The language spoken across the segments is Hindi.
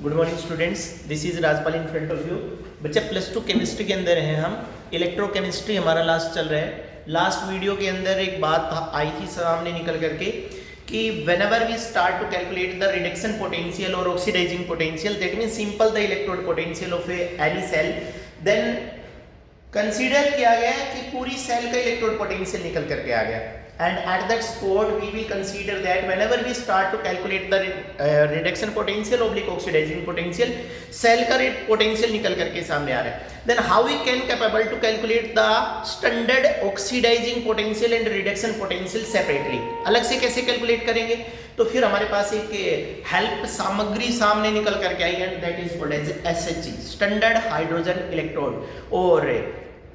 Good morning students, this is Rajpal in front of you. बच्चा +2 केमिस्ट्री के अंदर हैं हम। इलेक्ट्रोकेमिस्ट्री हमारा लास्ट चल रहा है। लास्ट वीडियो के अंदर एक बात आई थी सामने निकल करके कि whenever we start to calculate the reduction potential और oxidizing potential, that means simple the electrode potential of any cell, then consider किया गया कि पूरी सेल का इलेक्ट्रोड पोटेंशियल निकल करके आ गया। And at that spot we will consider that whenever we start to calculate the reduction potential oblique oxidizing potential, cell का potential निकल करके सामने आ रहा है, then how we can capable to calculate the standard oxidizing potential and reduction potential separately, अलग से कैसे कैलकुलेट करेंगे। तो फिर हमारे पास एक हेल्प सामग्री सामने निकल करके आई and that is called as SHE, standard hydrogen electrode. और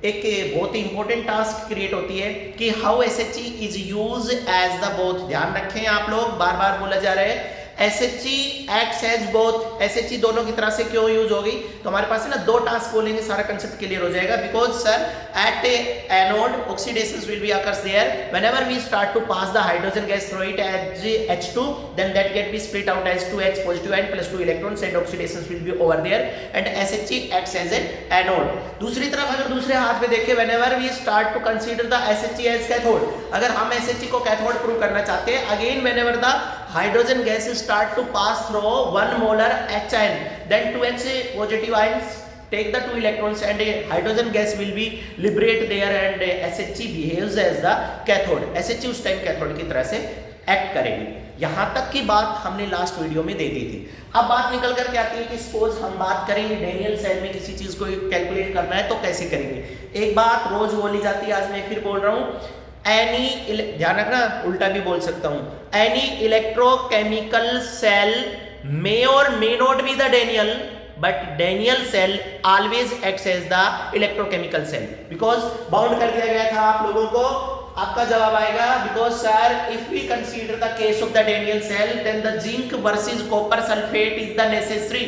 एक बहुत ही इंपॉर्टेंट टास्क क्रिएट होती है कि how SHE is use as the both. ध्यान रखें आप लोग, बार बार बोला जा रहा है SHE acts as both. SHE दोनों की तरह से क्यों यूज होगी, तो हमारे पास है ना दो टास्क बोलेंगे, सारा कंसेप्ट क्लियर हो जाएगा। Because sir at anode oxidation will be occurs there whenever we start to pass the hydrogen gas through it as H2, then that get be split out as 2H positive and plus 2 electrons and oxidations will be over there and SHE acts as an anode। दूसरी तरफ अगर दूसरे हाथ में देखें, whenever we start to consider the SHE as cathode, अगर हम SHE को कैथोड प्रूव करना चाहते हैं, again whenever the hydrogen gas start to pass through 1 molar HN, then 2H positive ions take the 2 electrons and a hydrogen gas will be liberate there and SHE behaves as the cathode। SHE उस टाइम कैथोड की तरह से एक्ट करेगी। यहां तक की बात हमने लास्ट वीडियो में दे दी थी। अब बात निकल कर के आती है कि सपोज हम बात करेंगे डेनियल सेल में किसी चीज को कैलकुलेट करना है तो कैसे करेंगे। एक बात रोज बोली जाती है, आज मैं फिर बोल रहा हूं, एनी, ध्यान रखना उल्टा भी बोल सकता हूं, एनी इलेक्ट्रोकेमिकल सेल मे और may not be the Daniel, but Daniell cell always acts as the electrochemical cell because bound कर दिया गया था आप लोगों को। आपका जवाब आएगा because sir if we consider the case of the Daniell cell then the zinc versus copper sulfate is the necessary।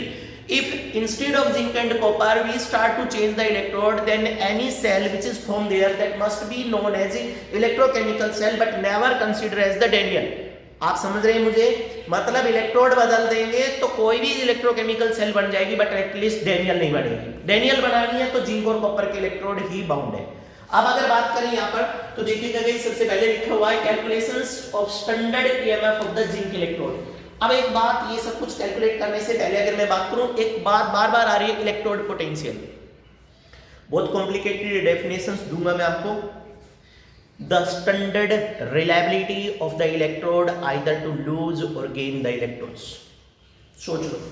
If instead of zinc and copper we start to change the electrode, then any cell which is formed there that must be known as electrochemical cell but never consider as the Daniell। आप समझ रहे हैं मुझे, मतलब इलेक्ट्रोड बदल देंगे तो कोई भी इलेक्ट्रोकेमिकल सेल बन जाएगी बट एटलीस्ट डेनियल नहीं बनेगी। डेनियल बनानी है तो जिंक और कॉपर के इलेक्ट्रोड ही बाउंड है। अब अगर बात करें यहाँ पर तो देखिएगा गाइस, सबसे पहले लिखा हुआ है calculations of standard EMF of the zinc electrode. अब एक बात, ये सब कुछ कैलकुलेट करने से पहले अगर मैं बात करूं, एक बात बार बार आ रही है इलेक्ट्रोड पोटेंशियल। बहुत कॉम्प्लिकेटेड डेफिनेशंस दूंगा मैं आपको। The standard reliability of the electrode either to lose or gain the electrons। सोच लो,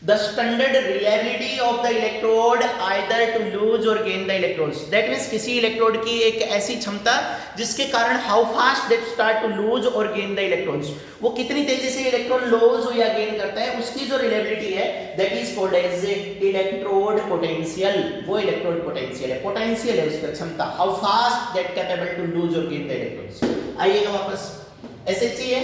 the standard reliability of the electrode either to lose or gain the electrons, that means किसी इलेक्ट्रोड की एक ऐसी क्षमता जिसके कारण how fast that start to lose or gain the electrons, वो कितनी तेजी से इलेक्ट्रॉन लॉस या गेन करता है, उसकी जो रिलायबिलिटी है that is called as electrode potential। वो इलेक्ट्रोड पोटेंशियल है, पोटेंशियल है उसका क्षमता, how fast that capable to lose or gain the electrons। आइएगा वापस, SHE है,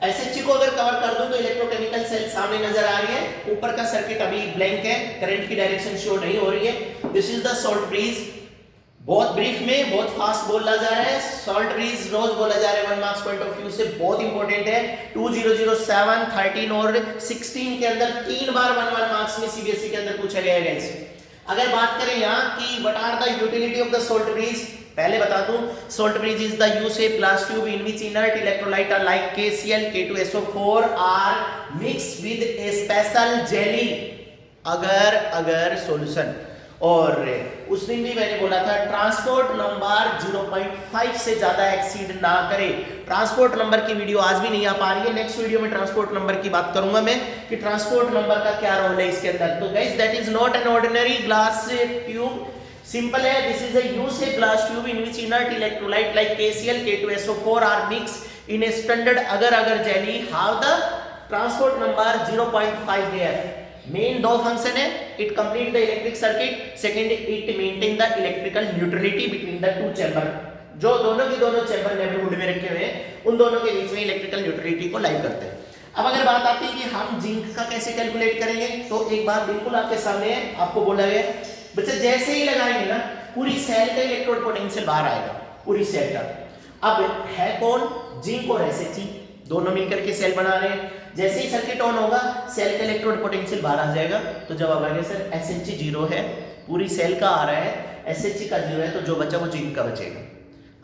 SHE को अगर कवर कर दूं तो इलेक्ट्रोकेमिकल सेल सामने नजर आ रही है। ऊपर का सर्किट अभी ब्लैंक है, करंट की डायरेक्शन शो नहीं हो रही है। This is the salt bridge. बहुत ब्रीफ में बहुत फास्ट बोला जा रहा है, सॉल्ट ब्रीज रोज बोला जा रहा है 1 मार्क्स पॉइंट ऑफ व्यू से बहुत इंपॉर्टेंट है। 2007, 13 और 16 के अंदर 3 बार 1 मार्क्स में CBSE के अंदर पूछा गया है गाइस। अगर बात करें यहाँ कि what are the utility of the salt bridge, पहले बता दूं, salt bridge is the U-shaped glass tube in which inert electrolyte are like KCl, K2SO4 are mixed with a special jelly अगर सॉल्यूशन। और उस दिन भी मैंने बोला था ट्रांसपोर्ट नंबर 0.5 से ज्यादा एक्सीड ना करे। ट्रांसपोर्ट नंबर की वीडियो आज भी नहीं आ पा रही है, नेक्स्ट वीडियो में ट्रांसपोर्ट नंबर की बात करूंगा मैं कि ट्रांसपोर्ट नंबर का क्या रोल है इसके अंदर। तो guys that is not an ordinary glass tube, simple है। This is a U-shaped glass tube in which inert electrolyte like KCl, K2SO4 are mixed in a standard agar jelly have the transport number 0.5 there। Main दो फंक्शन है, it complete the electric circuit, second it maintain the electrical neutrality between the two chamber. जो दोनों की दोनों चैम्बर नेबरहुड में रखे हुए हैं उन दोनों के बीच में इलेक्ट्रिकल न्यूट्रलिटी को लाइव करते हैं। अब अगर बात आती है कि हम जिंक का कैसे कैलकुलेट करेंगे, तो एक बात बिल्कुल आपके सामने है, आपको बोला गया बच्चे जैसे ही लगाएंगे ना पूरी सेल का इलेक्ट्रोड पोटेंशियल बाहर आएगा, पूरी सेल का। अब है कौन, जिंक और SHE दोनों मिलकर के सेल बना रहे हैं। जैसे ही सर्किट ऑन होगा सेल का इलेक्ट्रोड पोटेंशियल बाहर आ जाएगा। तो जवाब आ गया सर SH 0 है, पूरी सेल का आ रहा है, SH का 0 है, तो जो बचा वो जिंक का बचेगा।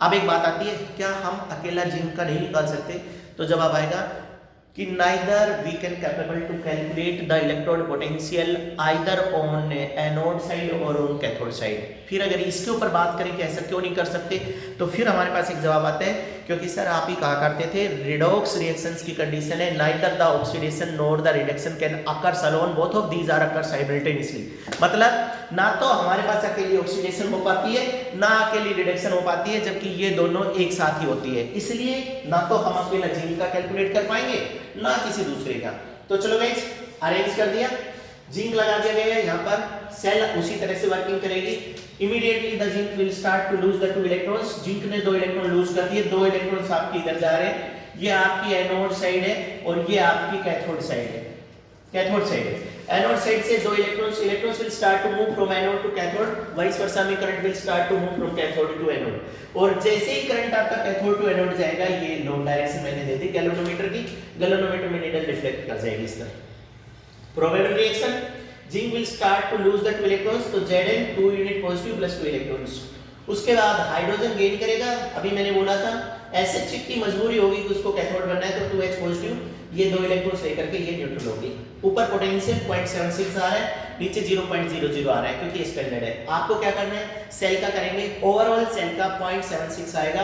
अब एक बात आती है, क्या हम अकेला जिंक का नहीं निकाल सकते? तो जवाब आएगा कि neither we can capable to calculate the electrode potential either on anode side और ऑन कैथोड साइड। फिर अगर इसके ऊपर बात करें कि ऐसा क्यों नहीं कर सकते, तो फिर हमारे पास एक जवाब आता है, क्योंकि सर आप ही कहा करते थे रिडॉक्स रिएक्शंस की कंडीशन है neither the oxidation nor the reduction can occurs alone, both of these are occur simultaneously. मतलब ना तो हमारे पास अकेली ऑक्सीडेशन हो पाती है ना अकेली रिडक्शन हो पाती है, जबकि ये दोनों एक साथ ही होती है। इसलिए ना तो हम अकेला जिंक का कैलकुलेट कर पाएंगे ना किसी दूसरे का। तो चलो गाइस अरेंज कर दिया, जिंक लगा दिया गया है यहाँ पर, सेल उसी तरह से वर्किंग करेगी। Immediately the zinc will start to lose the 2 electrons. Zinc ने 2 इलेक्ट्रॉन लूज कर दिए, 2 इलेक्ट्रॉन्स आपके इधर जा रहे हैं, ये आपकी एनोड साइड है और ये आपकी कैथोड साइड है। कैथोड साइड है, एनोड साइड से 2 electrons will start to move from anode to cathode, vice versa में current will start to move from cathode to anode. और जैसे ही करंट आपका कैथोड टू एनोड जाएगा, ये लो डायरेक्शन मैंने दे दी गैल्वेनोमीटर की, गैल्वेनोमीटर में नीडल रिफ्लेक्ट कर जाएगी इस तरह। Probable reaction, zinc will start to lose the 2 electrons, तो Zn 2 unit positive plus 2 electrons. उसके बाद हाइड्रोजन गेन करेगा, अभी मैंने बोला था SH की मजबूरी होगी कि उसको कैथोड बनना है, तो 2H पॉजिटिव, ये 2 इलेक्ट्रॉन्स लेकर के ये न्यूट्रल होगी। ऊपर पोटेंशियल 0.76 आ रहा है, नीचे 0.00 आ रहा है, क्योंकि स्टैंडर्ड है। आपको क्या करना है, सेल का करेंगे, ओवरऑल सेल का 0.76 आएगा।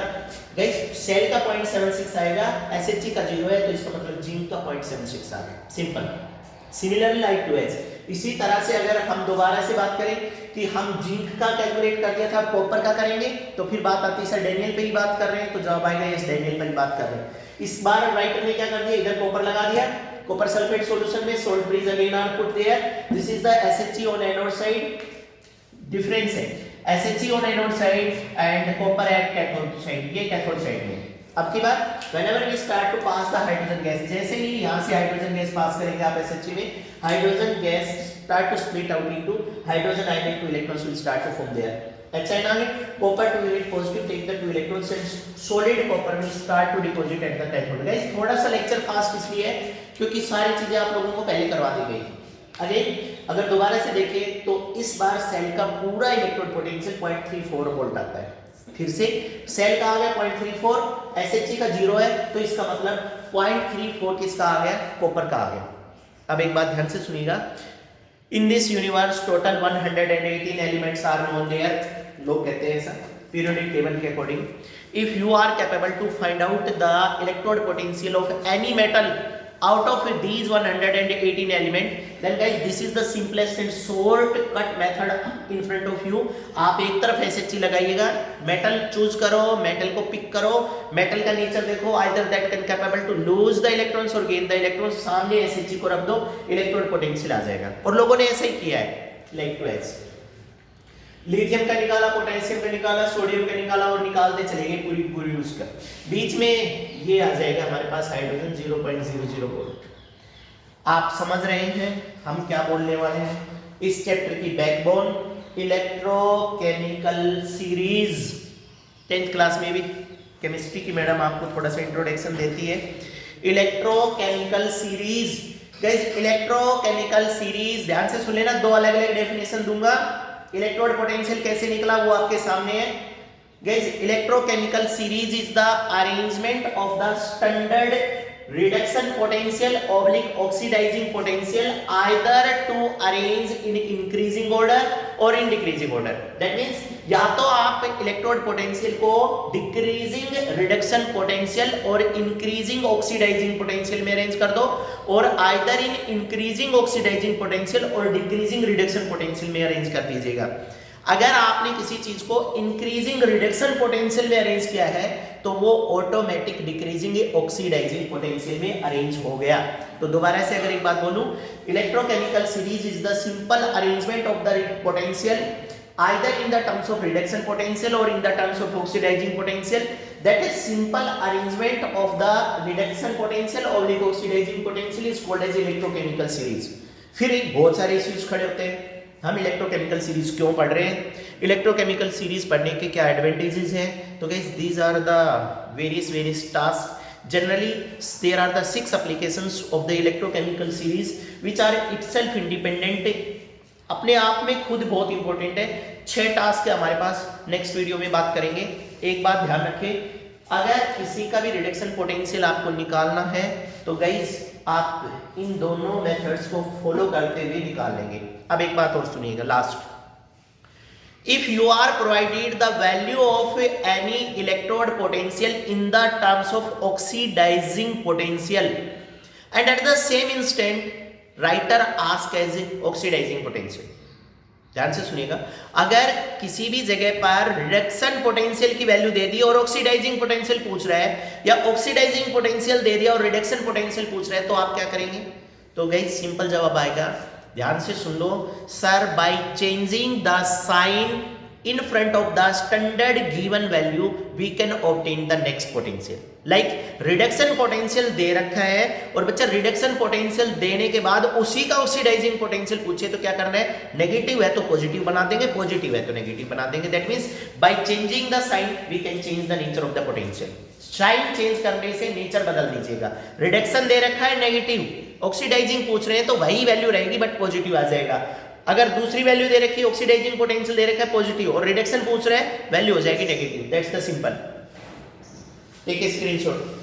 गाइस सेल का 0.76 आएगा, SH का 0 है, तो इसका मतलब जिंक का 0.76 आ गया, simple. Similarly like to H. इसी तरह से अगर हम दोबारा से बात करें कि हम जिंक का कैलकुलेट कर दिया था, कॉपर का करेंगे, तो फिर बात आती है सर डैनियल पे ही बात कर रहे हैं, तो जवाब आएगा यस डैनियल पर ही बात कर रहे हैं। इस बार राइटर ने क्या कर दिया, इधर कॉपर लगा दिया, कॉपर सल्फेट सॉल्यूशन में, salt bridge again are put there, this is the SHE on anode side, difference है SHE on anode side and copper at cathode side, ये कैथोड साइड में। अब की बात, whenever we start to pass the hydrogen gas, जैसे ही यहाँ से हाइड्रोजन गैस पास करेंगे आप SHE में, hydrogen gas start to split out into hydrogen ionic 2 electrons will start to form there. HI now copper 2 unit positive take the 2 electrons and solid copper will start to deposit at the cathode. guys थोड़ा सा लेक्चर फास्ट इसलिए है क्योंकि सारी चीजें आप लोगों को पहले करवा दी गई। अगेन अगर दोबारा से देखें तो इस बार सेल का पूरा इलेक्ट्रोड पोटेंशियल 0.34 वोल्ट आता है। फिर से सेल का आ गया 0.34, SHE का 0 है, तो इसका मतलब 0.34 किसका आ गया, कॉपर का आ गया। अब एक बात ध्यान से सुनिएगा, in this universe total 118 elements are known there, लोग कहते हैं ऐसा पीरियोडिक टेबल के according. If you are capable to find out the electrode potential of any metal out of these 118 element, then guys this is the simplest and shortcut method in front of you। आप एक तरफ SHE लगाइएगा, मेटल चूज करो, मेटल को पिक करो, मेटल का नेचर देखो, either that can capable to lose the electrons or gain the electrons, सामने SHE को रख दो, इलेक्ट्रोड पोटेंशियल आ जाएगा। और लोगों ने ऐसा ही किया है, लाइक टू एच, लिथियम का निकाला, पोटेशियम का निकाला, सोडियम का निकाला और निकालते चले गए पूरी पूरी उसका। बीच में ये आ जाएगा हमारे पास हाइड्रोजन 0.00 वोल्ट। आप समझ रहे हैं हम क्या बोलने वाले हैं। इस चैप्टर की backbone electrochemical series, 10th class में भी केमिस्ट्री की मैडम आपको थोड़ा सा इंट्रोडक्शन देती है। Electrochemical series, guys electrochemical series ध्यान से सुन लेना, 2 अलग अलग डेफिनेशन दूंगा। इलेक्ट्रोड पोटेंशियल कैसे निकला वो आपके सामने है। Guys electrochemical series is the arrangement of the standard reduction potential oblique oxidising potential either to arrange in increasing order और in decreasing order. That means या तो आप इलेक्ट्रोड पोटेंशियल को डिक्रीजिंग रिडक्शन पोटेंशियल और इंक्रीजिंग ऑक्सीडाइजिंग पोटेंशियल में अरेंज कर दो, और either in increasing oxidising potential और डिक्रीजिंग रिडक्शन पोटेंशियल में अरेंज कर दीजिएगा। अगर आपने किसी चीज को इंक्रीजिंग रिडक्शन पोटेंशियल में अरेंज किया है तो वो ऑटोमेटिक डिक्रीजिंग ऑक्सीडाइजिंग पोटेंशियल में अरेंज हो गया। तो दोबारा से अगर एक बात बोलूं, electrochemical series is the simple arrangement of the potential either in the terms of reduction potential or in the terms of oxidizing potential, that is simple arrangement of the reduction potential or the oxidizing potential is called as electrochemical series। फिर बहुत सारे इश्यूज खड़े होते हैं, हम इलेक्ट्रोकेमिकल सीरीज क्यों पढ़ रहे हैं, इलेक्ट्रोकेमिकल सीरीज पढ़ने के क्या एडवांटेजेस हैं। तो guys these are the various task Generally, there are the 6 applications of the electrochemical series which are itself independent, अपने आप में खुद बहुत इंपॉर्टेंट है। 6 टास्क है हमारे पास, नेक्स्ट वीडियो में बात करेंगे। एक बात ध्यान रखें, अगर किसी का भी रिडक्शन पोटेंशियल आपको निकालना है तो गाइस आप इन दोनों मेथड्स को फॉलो करते हुए निकाल लेंगे। अब एक बात और सुनिएगा last, if you are provided the value of any electrode potential in the terms of oxidizing potential and at the same instant writer ask as oxidizing potential, ध्यान से सुनिएगा, अगर किसी भी जगह पर रिडक्शन पोटेंशियल की वैल्यू दे दी और ऑक्सीडाइजिंग पोटेंशियल पूछ रहा है, या ऑक्सीडाइजिंग पोटेंशियल दे दिया और रिडक्शन पोटेंशियल पूछ रहा है, तो आप क्या करेंगे? तो गाइस सिंपल जवाब आएगा, ध्यान से सुन लो sir, by changing the sign in front of the standard given value we can obtain the next potential. like reduction potential दे रखा है और बच्चा reduction potential देने के बाद उसी का oxidizing potential पूछे तो क्या करना है? नेगेटिव है तो पॉजिटिव बना देंगे, पॉजिटिव है तो नेगेटिव बना देंगे। that means by changing the sign we can change the nature of the potential. Sign change करने से नेचर बदल दीजिएगा। रिडक्शन दे रखा है नेगेटिव, ऑक्सीडाइजिंग पूछ रहे हैं तो वही वैल्यू रहेगी बट पॉजिटिव आ जाएगा। अगर दूसरी वैल्यू दे रखी है, ऑक्सीडाइजिंग पोटेंशियल दे रखा है पॉजिटिव और रिडक्शन पूछ रहे हैं, वैल्यू हो जाएगी negative. That's the simple. Take a screenshot.